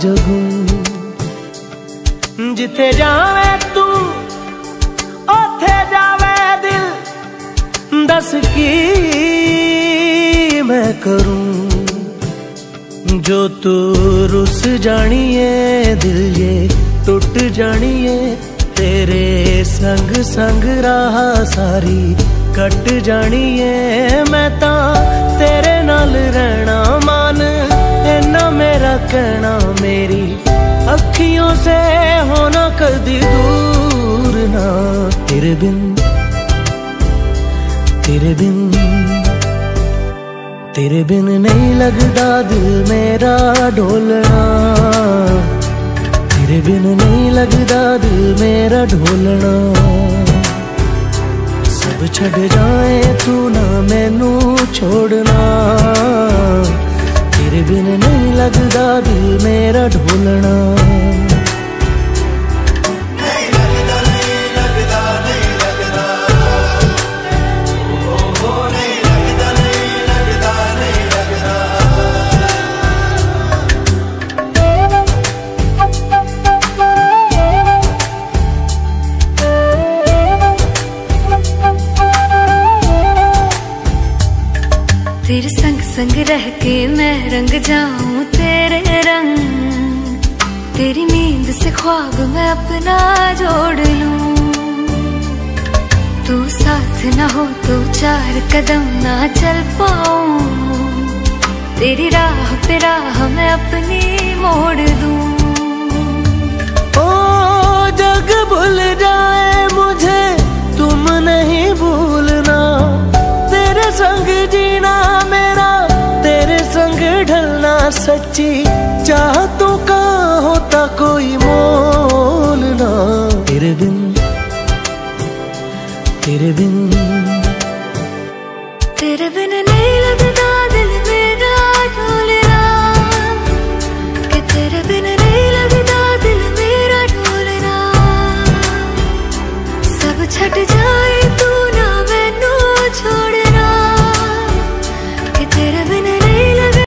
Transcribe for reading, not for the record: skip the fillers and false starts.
जगूं। जिथे जावे तू ओथे जावे दिल, दस की मैं करूं। जो तू रुस जानिए दिल ये टुट जानिए, तेरे संग संग राह सारी कट जानिए। मैं ता तेरे नाल रहना मान, इन्ना मेरा कहना, मेरी अखियों से होना कदी दूर ना। तेरे बिन तेरे बिन तेरे बिन नहीं लगदा दिल मेरा ढोलना। तेरे बिन नहीं लगदा दिल मेरा ढोलना। सब छड़ जाए तू ना मैनू छोड़ना। तेरे बिन नहीं लगदा दिल मेरा ढोलना। तेरे संग संग रह के मैं रंग जाऊं तेरे रंग। तेरी नींद से ख्वाब मैं अपना जोड़ लूं। तू साथ ना हो तो चार कदम ना चल पाऊं। तेरी राह पे राह मैं अपनी मोड़ दूं। ओ जग भूल जाए मुझे तुम नहीं भूलना। तेरे संग जीना मेरा, तेरे संग ढलना सच्ची चाहतों का होता कोई मोल ना। तेरे बिन तेरे बिन नहीं